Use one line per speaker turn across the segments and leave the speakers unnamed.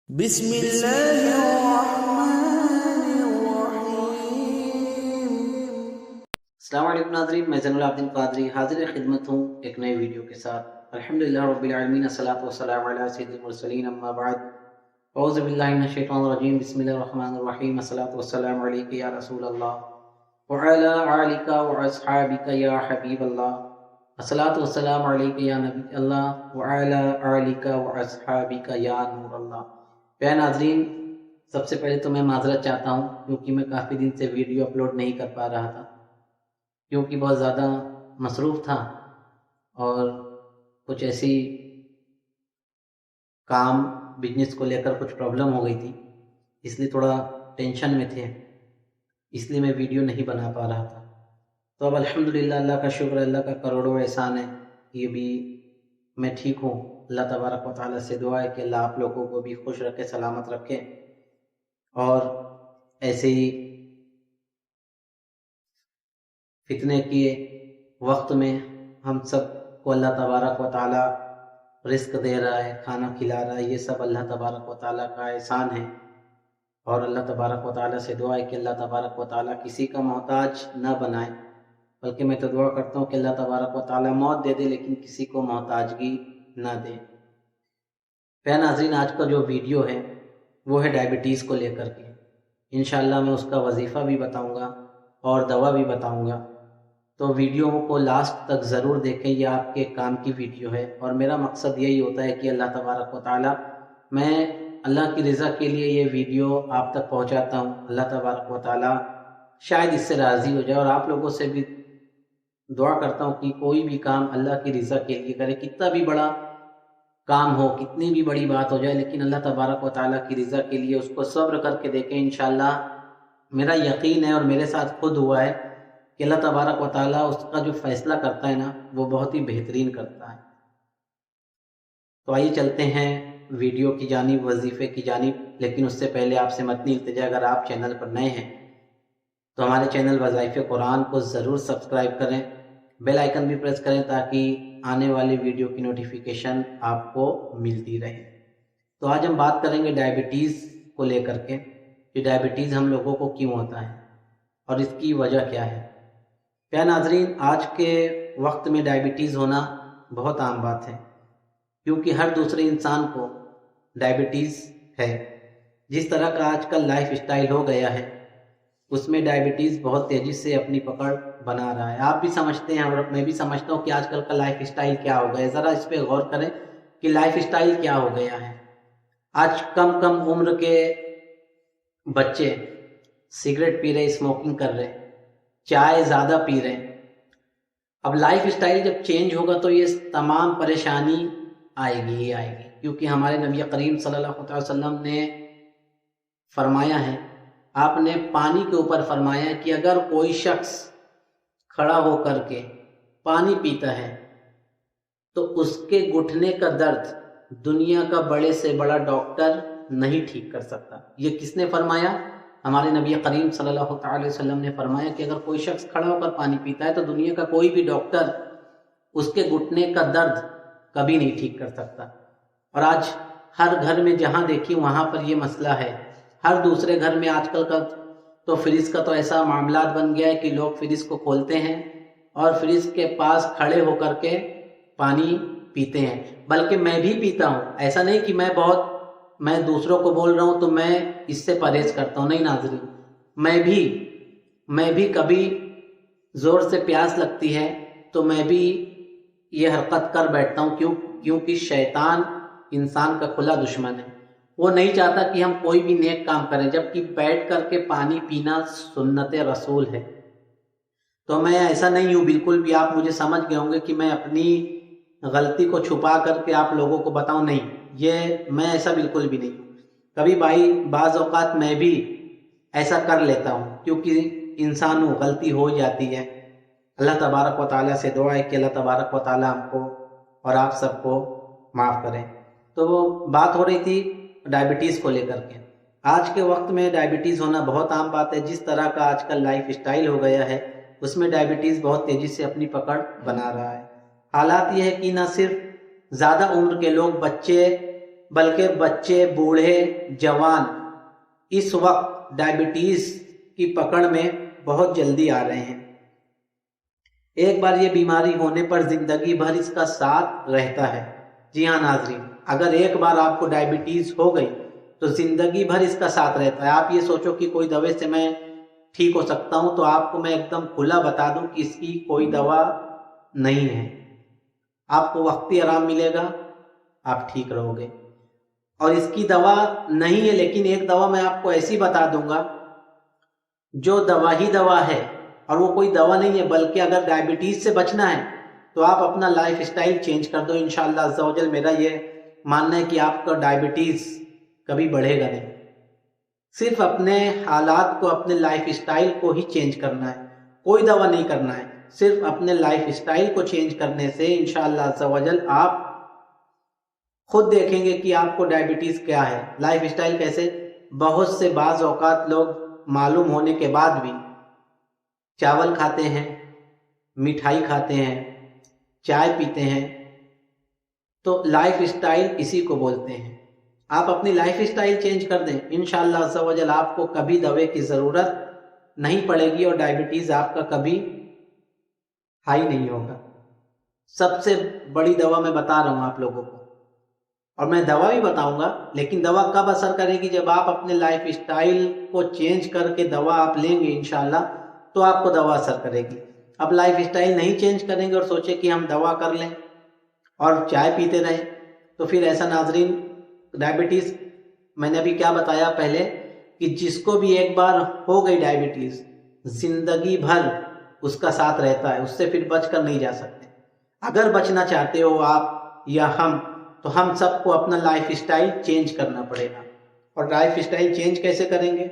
بسم اللہ الرحمن الرحیم۔
السلام علیکم ناظرین، میں زین العابدین قادری حاضر خدمت ہوں ایک نئے ویڈیو کے ساتھ۔ الحمدللہ رب العالمین، الصلاۃ والسلام علی سید المرسلین، اما بعد، اعوذ باللہ من الشیطان الرجیم، بسم اللہ الرحمن الرحیم، الصلاۃ والسلام علیک یا رسول اللہ وعلی آلک واصحابک یا حبیب اللہ، الصلاۃ والسلام علیک یا نبی اللہ وعلی آلک واصحابک یا نور اللہ۔ پیارے ناظرین، سب سے پہلے تو میں معذرت چاہتا ہوں کیونکہ میں کافی دن سے ویڈیو اپلوڈ نہیں کر پا رہا تھا، کیونکہ بہت زیادہ مصروف تھا اور کچھ ایسی کام بزنس کو لے کر کچھ پرابلم ہو گئی تھی، اس لیے تھوڑا ٹینشن میں تھے، اس لیے میں ویڈیو نہیں بنا پا رہا تھا۔ تو اب الحمدللہ اللہ کا شکر، اللہ کا کروڑوں احسان ہے، یہ بھی میں ٹھیک ہوں۔ اللہ تبارک و تعالیٰ سے دعا ہے کہ اللہ آپ لوگوں کو بھی خوش رکھے، سلامت رکھے، اور ایسے ہی فتنے کے وقت میں ہم سب کو اللہ تبارک و تعالیٰ رزق دے رہا ہے، کھانا کھلا رہا ہے، یہ سب اللہ تبارک و تعالیٰ کا احسان ہے۔ اور اللہ تبارک و تعالیٰ سے دعا ہے کہ اللہ تبارک و تعالیٰ کسی کا محتاج نہ بنائے، بلکہ میں تو دعا کرتا ہوں کہ اللہ تبارک و تعالیٰ موت دے دے لیکن کسی کو محتاجگی نہ دے۔ پیارے ناظرین، آج کا جو ویڈیو ہے وہ ہے ڈائبٹیز کو لے کر کے۔ انشاءاللہ میں اس کا وظیفہ بھی بتاؤں گا اور دوا بھی بتاؤں گا، تو ویڈیو کو لاسٹ تک ضرور دیکھیں، یہ آپ کے کام کی ویڈیو ہے۔ اور میرا مقصد یہی ہوتا ہے کہ اللہ تبارک و تعالیٰ، میں اللہ کی رضا کے لیے یہ ویڈیو آپ تک پہنچاتا ہوں، اللہ تبارک و تعالیٰ شاید اس سے راضی ہو جائے، اور آپ لوگوں سے بھی دعا کرتا ہوں کہ کوئی بھی کام اللہ کی رضا کے لیے کرے، کتنا بھی بڑا کام ہو، کتنی بھی بڑی بات ہو جائے، لیکن اللہ تبارک و تعالیٰ کی رضا کے لیے اس کو صبر کر کے دیکھیں۔ انشاءاللہ میرا یقین ہے اور میرے ساتھ خود ہوا ہے کہ اللہ تبارک و تعالیٰ اس کا جو فیصلہ کرتا ہے نا، وہ بہت ہی بہترین کرتا ہے۔ تو آئیے چلتے ہیں ویڈیو کی جانب، وظیفے کی جانب، لیکن اس سے پہلے آپ سے مدنی التجا، اگر آپ چینل پر نئے ہیں تو ہمارے چینل وظائف قرآن کو ضرور سبسکرائب کریں، بیل آئیکن بھی پریس کریں تاکہ آنے والی ویڈیو کی نوٹیفیکیشن آپ کو ملتی رہے۔ تو آج ہم بات کریں گے ڈائبٹیز کو لے کر کے، کہ ڈائبٹیز ہم لوگوں کو کیوں ہوتا ہے اور اس کی وجہ کیا ہے۔ پیارے ناظرین، آج کے وقت میں ڈائبٹیز ہونا بہت عام بات ہے، کیونکہ ہر دوسرے انسان کو ڈائبٹیز ہے۔ جس طرح کا آج کل لائف اسٹائل ہو گیا ہے، اس میں ڈائبٹیز بہت تیزی سے اپنی پکڑ بنا رہا ہے۔ آپ بھی سمجھتے ہیں اور میں بھی سمجھتا ہوں کہ آج کل کا لائف اسٹائل کیا ہو گیا ہے۔ ذرا اس پہ غور کریں کہ لائف اسٹائل کیا ہو گیا ہے۔ آج کم عمر کے بچے سگریٹ پی رہے، اسموکنگ کر رہے، چائے زیادہ پی رہے۔ اب لائف اسٹائل جب چینج ہوگا تو یہ تمام پریشانی آئے گی، کیونکہ ہمارے نبی کریم صلی اللہ علیہ وسلم نے فرمایا ہے، آپ نے پانی کے اوپر فرمایا کہ اگر کوئی شخص کھڑا ہو کر کے پانی پیتا ہے تو اس کے گھٹنے کا درد دنیا کا بڑے سے بڑا ڈاکٹر نہیں ٹھیک کر سکتا۔ یہ کس نے فرمایا؟ ہمارے نبی کریم صلی اللہ علیہ وسلم نے فرمایا کہ اگر کوئی شخص کھڑا ہو کر پانی پیتا ہے تو دنیا کا کوئی بھی ڈاکٹر اس کے گھٹنے کا درد کبھی نہیں ٹھیک کر سکتا۔ اور آج ہر گھر میں جہاں دیکھیں وہاں پر یہ مسئلہ ہے۔ ہر دوسرے گھر میں آج کل کا تو فریج کا تو ایسا معاملات بن گیا ہے کہ لوگ فریج کو کھولتے ہیں اور فریج کے پاس کھڑے ہو کر کے پانی پیتے ہیں۔ بلکہ میں بھی پیتا ہوں، ایسا نہیں کہ میں دوسروں کو بول رہا ہوں تو میں اس سے پرہیز کرتا ہوں، نہیں ناظرین، میں بھی کبھی زور سے پیاس لگتی ہے تو میں بھی یہ حرکت کر بیٹھتا ہوں، کیونکہ شیطان انسان کا کھلا دشمن ہے، وہ نہیں چاہتا کہ ہم کوئی بھی نیک کام کریں، جبکہ بیٹھ کر کے پانی پینا سنت رسول ہے۔ تو میں ایسا نہیں ہوں بالکل بھی، آپ مجھے سمجھ گئے ہوں گے کہ میں اپنی غلطی کو چھپا کر کے آپ لوگوں کو بتاؤں، نہیں، یہ میں ایسا بالکل بھی نہیں ہوں۔ کبھی بعض اوقات میں بھی ایسا کر لیتا ہوں، کیونکہ انسان غلطی ہو جاتی ہے۔ اللہ تبارک و تعالیٰ سے دعا ہے کہ اللہ تبارک و تعالیٰ ہم کو اور آپ سب کو معاف کریں۔ تو وہ بات ہو رہی تھی ڈائبٹیز کو لے کر کے۔ آج کے وقت میں ڈائبٹیز ہونا بہت عام بات ہے۔ جس طرح کا آج کل لائف اسٹائل ہو گیا ہے، اس میں ڈائبٹیز بہت تیزی سے اپنی پکڑ بنا رہا ہے۔ حالات یہ ہے کہ نہ صرف زیادہ عمر کے لوگ، بچے بلکہ بچے، بوڑھے، جوان اس وقت ڈائبٹیز کی پکڑ میں بہت جلدی آ رہے ہیں۔ ایک بار یہ بیماری ہونے پر زندگی بھر اس کا ساتھ رہتا ہے۔ جی ہاں ناظرین، اگر ایک بار آپ کو ڈائبٹیز ہو گئی تو زندگی بھر اس کا ساتھ رہتا ہے۔ آپ یہ سوچو کہ کوئی دوا سے میں ٹھیک ہو سکتا ہوں، تو آپ کو میں ایک دم کھلا بتا دوں کہ اس کی کوئی دوا نہیں ہے۔ آپ کو وقتی آرام ملے گا، آپ ٹھیک رہو گے، اور اس کی دوا نہیں ہے۔ لیکن ایک دوا میں آپ کو ایسی بتا دوں گا جو دوا ہی دوا ہے، اور وہ کوئی دوا نہیں ہے، بلکہ اگر ڈائبٹیز سے بچنا ہے تو آپ اپنا لائف اسٹائل چینج کر دو۔ انشاءاللہ عز و جل میرا یہ ماننا ہے کہ آپ کا ڈائبٹیز کبھی بڑھے گا نہیں۔ صرف اپنے حالات کو، اپنے لائف اسٹائل کو ہی چینج کرنا ہے، کوئی دوا نہیں کرنا ہے۔ صرف اپنے لائف اسٹائل کو چینج کرنے سے انشاءاللہ عز و جل آپ خود دیکھیں گے کہ آپ کو ڈائبٹیز کیا ہے۔ لائف اسٹائل کیسے؟ بہت سے بعض اوقات لوگ معلوم ہونے کے بعد بھی چاول کھاتے ہیں، مٹھائی کھاتے ہیں، چائے پیتے ہیں۔ تو لائف اسٹائل اسی کو بولتے ہیں۔ آپ اپنی لائف اسٹائل چینج کر دیں، انشاءاللہ عز و جل آپ کو کبھی دوا کی ضرورت نہیں پڑے گی، اور ڈائبٹیز آپ کا کبھی ہائی نہیں ہوگا۔ سب سے بڑی دوا میں بتا رہا ہوں آپ لوگوں کو، اور میں دوا بھی بتاؤں گا، لیکن دوا کب اثر کرے گی؟ جب آپ اپنے لائف اسٹائل کو چینج کر کے دوا آپ لیں گے انشاءاللہ، تو آپ کو دوا اثر کرے گی۔ اب لائف اسٹائل نہیں چینج کریں گے اور سوچیں کہ ہم دوا کر لیں اور چائے پیتے رہیں، تو پھر ایسا ناظرین ڈائبٹیز، میں نے ابھی کیا بتایا پہلے کہ جس کو بھی ایک بار ہو گئی ڈائبٹیز، زندگی بھر اس کا ساتھ رہتا ہے، اس سے پھر بچ کر نہیں جا سکتے۔ اگر بچنا چاہتے ہو آپ یا ہم، تو ہم سب کو اپنا لائف اسٹائل چینج کرنا پڑے گا۔ اور لائف اسٹائل چینج کیسے کریں گے؟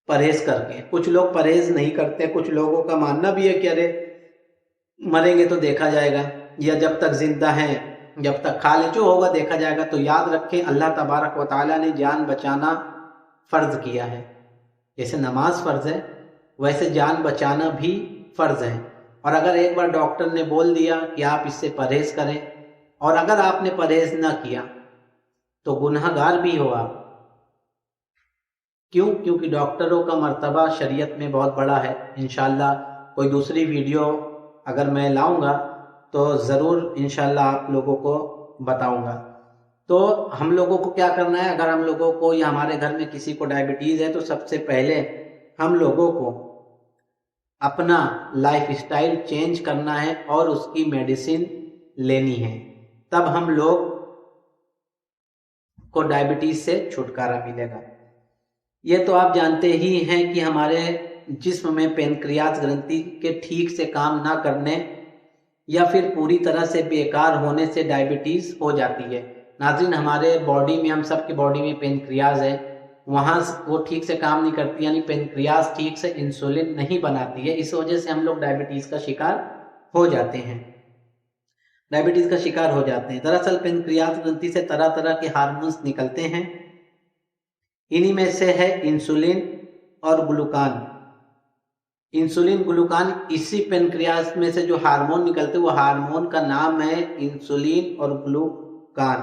پرہیز کر کے۔ کچھ لوگ پرہیز نہیں کرتے، کچھ لوگوں کا ماننا بھی ہے کہ ارے مریں گے تو دیکھا جائے گا، یا جب تک زندہ ہیں جب تک کھا لیں، جو ہوگا دیکھا جائے گا۔ تو یاد رکھیں، اللہ تبارک و تعالیٰ نے جان بچانا فرض کیا ہے۔ جیسے نماز فرض ہے، ویسے جان بچانا بھی فرض ہے۔ اور اگر ایک بار ڈاکٹر نے بول دیا کہ آپ اس سے پرہیز کریں، اور اگر آپ نے پرہیز نہ کیا تو گناہ گار بھی ہو آپ۔ کیوں؟ کیونکہ ڈاکٹروں کا مرتبہ شریعت میں بہت بڑا ہے۔ انشاءاللہ کوئی دوسری ویڈیو اگر میں لاؤں گا تو ضرور انشاءاللہ آپ لوگوں کو بتاؤں گا۔ تو ہم لوگوں کو کیا کرنا ہے؟ اگر ہم لوگوں کو یا ہمارے گھر میں کسی کو ڈائبٹیز ہے، تو سب سے پہلے ہم لوگوں کو اپنا لائف اسٹائل چینج کرنا ہے اور اس کی میڈیسن لینی ہے، تب ہم لوگ کو ڈائبٹیز سے چھٹکارا ملے گا۔ یہ تو آپ جانتے ہی ہیں کہ ہمارے جسم میں پینکریاس گرنتھی کے ٹھیک سے کام نہ کرنے یا پھر پوری طرح سے بیکار ہونے سے ڈائبٹیز ہو جاتی ہے۔ ناظرین، ہمارے باڈی میں، ہم سب کے باڈی میں پینکریاس ہے، وہاں وہ ٹھیک سے کام نہیں کرتی، یعنی پینکریاس ٹھیک سے انسولین نہیں بناتی ہے، اس وجہ سے ہم لوگ ڈائبٹیز کا شکار ہو جاتے ہیں۔ ڈائبٹیز کا شکار ہو جاتے ہیں۔ دراصل پینکریاس گرنتھی سے طرح طرح کے ہارمونز نکلتے ہیں، انہی میں سے ہے انسولین اور گلوکان۔ انسولین، گلوکان، اسی پینکریاس میں سے جو ہارمون نکلتے وہ ہارمون کا نام ہے انسولین اور گلوکان۔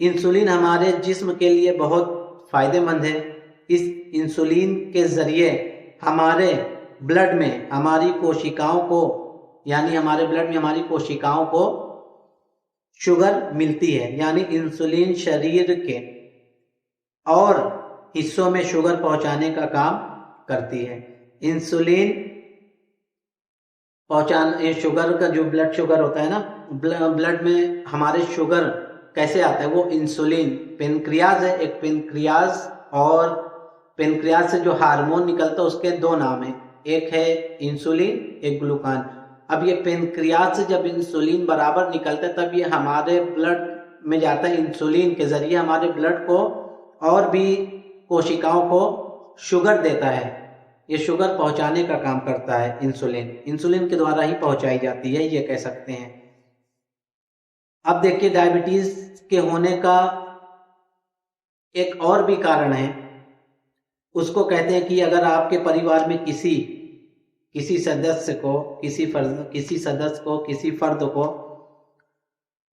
انسولین ہمارے جسم کے لیے بہت فائدہ مند ہے۔ اس انسولین کے ذریعے ہمارے بلڈ میں ہماری کوشکاؤں کو، یعنی ہمارے بلڈ میں ہماری کوشکاؤں کو شوگر ملتی ہے، یعنی انسولین شریر کے اور حصوں میں شوگر پہنچانے کا کام کرتی ہے۔ انسولین پہنچانے، شوگر کا جو بلڈ شوگر ہوتا ہے نا، بلڈ میں ہمارے شوگر کیسے آتا ہے؟ وہ انسولین، پینکریاس ہے ایک، پینکریاس، اور پینکریاس سے جو ہارمون نکلتا ہے اس کے دو نام ہیں، ایک ہے انسولین، ایک گلوکان۔ اب یہ پینکریاس سے جب انسولین برابر نکلتا ہے تب یہ ہمارے بلڈ میں جاتا ہے، انسولین کے ذریعے ہمارے بلڈ کو اور بھی کوشکاؤں کو شوگر دیتا ہے۔ یہ شوگر پہنچانے کا کام کرتا ہے انسولین، انسولین کے دوارا ہی پہنچائی جاتی ہے، یہ کہہ سکتے ہیں۔ اب دیکھیے، ڈائبٹیز کے ہونے کا ایک اور بھی کارن ہے، اس کو کہتے ہیں کہ اگر آپ کے پریوار میں کسی سدسیہ کو، کسی فرد کو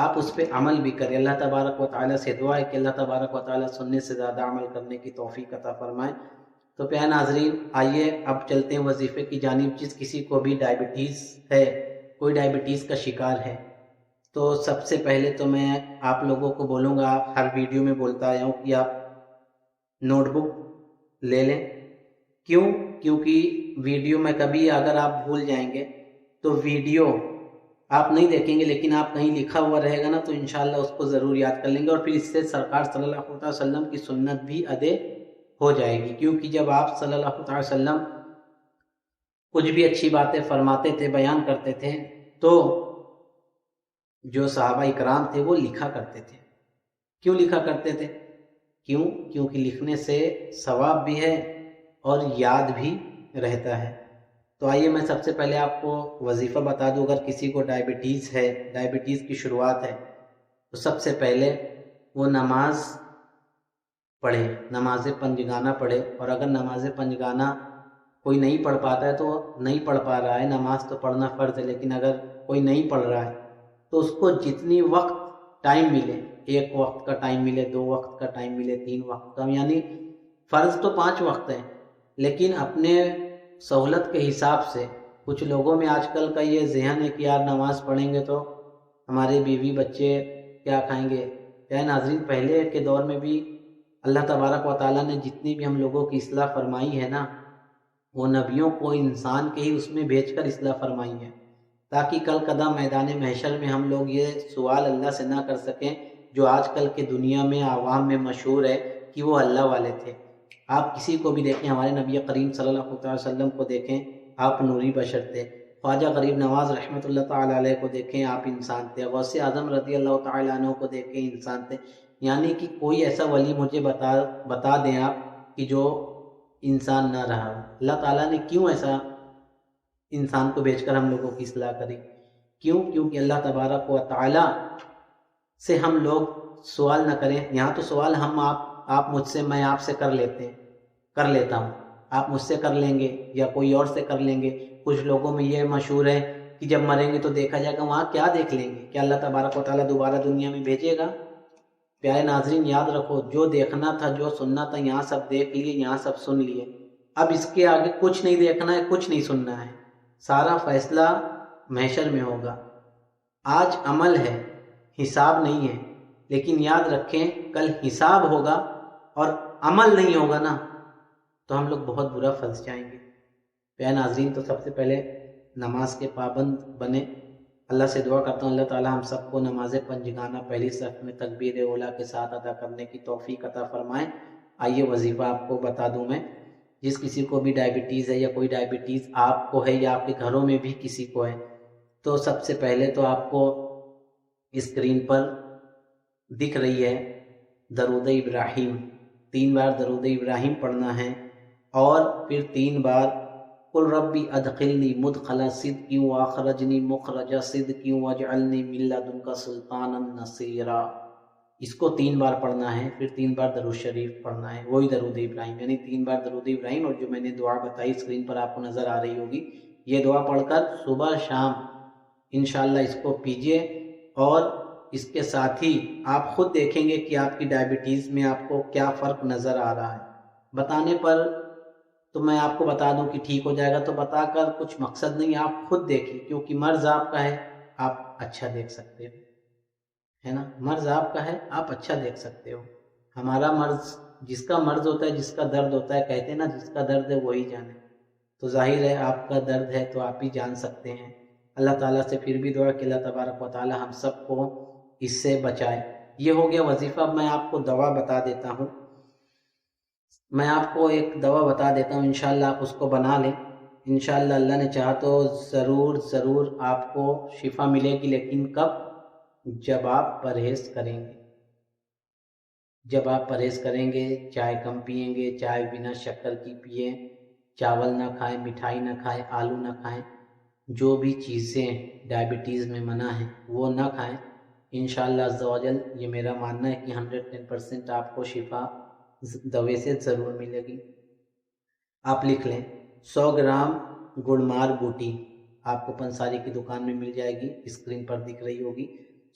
آپ اس پہ عمل بھی کریں۔ اللہ تبارک و تعالیٰ سے دعا ہے کہ اللہ تبارک و تعالیٰ سننے سے زیادہ عمل کرنے کی توفیق عطا فرمائے۔ تو پیارے ناظرین، آئیے اب چلتے ہیں وظیفے کی جانب۔ جس کسی کو بھی ڈائبٹیز ہے، کوئی ڈائبٹیز کا شکار ہے، تو سب سے پہلے تو میں آپ لوگوں کو بولوں گا، آپ ہر ویڈیو میں بولتا آیا ہوں کہ آپ نوٹ بک لے لیں۔ کیوں؟ کیونکہ ویڈیو میں کبھی اگر آپ بھول جائیں گے تو ویڈیو آپ نہیں دیکھیں گے، لیکن آپ کہیں لکھا ہوا رہے گا نا تو انشاءاللہ اس کو ضرور یاد کر لیں گے، اور پھر اس سے سرکار صلی اللہ علیہ وسلم کی سنت بھی ادا ہو جائے گی۔ کیونکہ جب آپ صلی اللہ علیہ وسلم کچھ بھی اچھی باتیں فرماتے تھے، بیان کرتے تھے، تو جو صحابہ اکرام تھے وہ لکھا کرتے تھے۔ کیوں لکھا کرتے تھے؟ کیونکہ لکھنے سے ثواب بھی ہے اور یاد بھی رہتا ہے۔ تو آئیے میں سب سے پہلے آپ کو وظیفہ بتا دوں۔ اگر کسی کو ڈائبٹیز ہے، ڈائبٹیز کی شروعات ہے، تو سب سے پہلے وہ نماز پڑھے، نماز پنجگانہ پڑھے۔ اور اگر نماز پنجگانہ کوئی نہیں پڑھ پاتا ہے تو نہیں پڑھ پا رہا ہے، نماز تو پڑھنا فرض ہے، لیکن اگر کوئی نہیں پڑھ رہا ہے تو اس کو جتنی وقت ٹائم ملے، 1 وقت کا ٹائم ملے، 2 وقت کا ٹائم ملے، 3 وقت کا، یعنی فرض تو 5 وقت ہیں، لیکن اپنے سہولت کے حساب سے۔ کچھ لوگوں میں آج کل کا یہ ذہن ہے کہ یار نماز پڑھیں گے تو ہمارے بیوی بچے کیا کھائیں گے۔ کیا ناظرین، پہلے کے دور میں بھی اللہ تبارک و تعالیٰ نے جتنی بھی ہم لوگوں کی اصلاح فرمائی ہے نا، وہ نبیوں کو انسان کے ہی اس میں بھیج کر اصلاح فرمائی ہے، تاکہ کل قدم میدان محشر میں ہم لوگ یہ سوال اللہ سے نہ کر سکیں جو آج کل کے دنیا میں عوام میں مشہور ہے کہ وہ اللہ والے تھے۔ آپ کسی کو بھی دیکھیں، ہمارے نبی کریم صلی اللہ علیہ وسلم کو دیکھیں، آپ نوری بشر تھے۔ خواجہ غریب نواز رحمۃ اللہ تعالیٰ علیہ کو دیکھیں، آپ انسان تھے۔ غوث اعظم رضی اللہ تعالیٰ عنہ کو دیکھیں، انسان تھے۔ یعنی کہ کوئی ایسا ولی مجھے بتا دیں آپ کہ جو انسان نہ رہا ہو۔ اللہ تعالیٰ نے کیوں ایسا انسان کو بھیج کر ہم لوگوں کی اصلاح کری؟ کیونکہ اللہ تبارک و تعالیٰ سے ہم لوگ سوال نہ کریں۔ یہاں تو سوال ہم آپ مجھ سے، میں آپ سے کر لیتا ہوں، آپ مجھ سے کر لیں گے یا کوئی اور سے کر لیں گے۔ کچھ لوگوں میں یہ مشہور ہے کہ جب مریں گے تو دیکھا جائے گا، وہاں کیا دیکھ لیں گے؟ کیا اللہ تبارک و تعالیٰ دوبارہ دنیا میں بھیجے گا؟ پیارے ناظرین، یاد رکھو، جو دیکھنا تھا، جو سننا تھا، یہاں سب دیکھ لیے، یہاں سب سن لیے۔ اب اس کے آگے کچھ نہیں دیکھنا ہے، کچھ نہیں سننا ہے، سارا فیصلہ محشر میں ہوگا۔ آج عمل ہے، حساب نہیں ہے، لیکن یاد رکھیں کل حساب ہوگا اور عمل نہیں ہوگا نا تو ہم لوگ بہت برا پھنس جائیں گے۔ پیارے ناظرین، تو سب سے پہلے نماز کے پابند بنے۔ اللہ سے دعا کرتا ہوں اللہ تعالیٰ ہم سب کو نماز پنجگانہ پہلی صف میں تکبیر اولیٰ کے ساتھ ادا کرنے کی توفیق عطا فرمائے۔ آئیے وظیفہ آپ کو بتا دوں میں۔ جس کسی کو بھی ڈائبٹیز ہے یا کوئی ڈائبٹیز آپ کو ہے یا آپ کے گھروں میں بھی کسی کو ہے، تو سب سے پہلے تو آپ کو اسکرین پر دکھ رہی ہے درود ابراہیم، 3 بار درود ابراہیم پڑھنا ہے، اور پھر 3 بار قل ربی ادخلنی مدخل صدق واخرجنی مخرج صدق واجعلنی من لدنک سلطانا نصیرا۔ اس کو 3 بار پڑھنا ہے، پھر 3 بار درود شریف پڑھنا ہے، وہی درود ابراہیم، یعنی 3 بار درود ابراہیم۔ اور جو میں نے دعا بتائی اسکرین پر آپ کو نظر آ رہی ہوگی، یہ دعا پڑھ کر صبح شام انشاءاللہ اس کو پیجئے، اور اس کے ساتھ ہی آپ خود دیکھیں گے کہ آپ کی ڈائبٹیز میں آپ کو کیا فرق نظر آ رہا ہے۔ بتانے پر تو میں آپ کو بتا دوں کہ ٹھیک ہو جائے گا، تو بتا کر کچھ مقصد نہیں، آپ خود دیکھیں، کیونکہ مرض آپ کا ہے، آپ اچھا دیکھ سکتے ہو، ہے نا؟ مرض آپ کا ہے، آپ اچھا دیکھ سکتے ہو۔ ہمارا مرض، جس کا مرض ہوتا ہے، جس کا درد ہوتا ہے، کہتے ہیں نا جس کا درد ہے وہی جانے، تو ظاہر ہے آپ کا درد ہے تو آپ ہی جان سکتے ہیں۔ اللہ تعالیٰ سے پھر بھی دعا کہ اللہ تبارک و تعالیٰ ہم سب کو اس سے بچائے۔ یہ ہو گیا وظیفہ۔ اب میں آپ کو دوا بتا دیتا ہوں، میں آپ کو ایک دوا بتا دیتا ہوں، انشاءاللہ آپ اس کو بنا لیں۔ انشاءاللہ اللہ نے چاہا تو ضرور آپ کو شفا ملے گی، لیکن کب؟ جب آپ پرہیز کریں گے۔ جب آپ پرہیز کریں گے، چائے کم پئیں گے، چائے بنا شکر کی پئیں، چاول نہ کھائیں، مٹھائی نہ کھائیں، آلو نہ کھائیں، جو بھی چیزیں ڈائبٹیز میں منع ہیں وہ نہ کھائیں، انشاءاللہ عز و جل یہ میرا ماننا ہے کہ 110% آپ کو شفا دوے سے ضرور ملے گی۔ آپ لکھ لیں 100 گرام گڑ مار بوٹی، آپ کو پنساری کی دکان میں مل جائے گی، اسکرین پر دکھ رہی ہوگی۔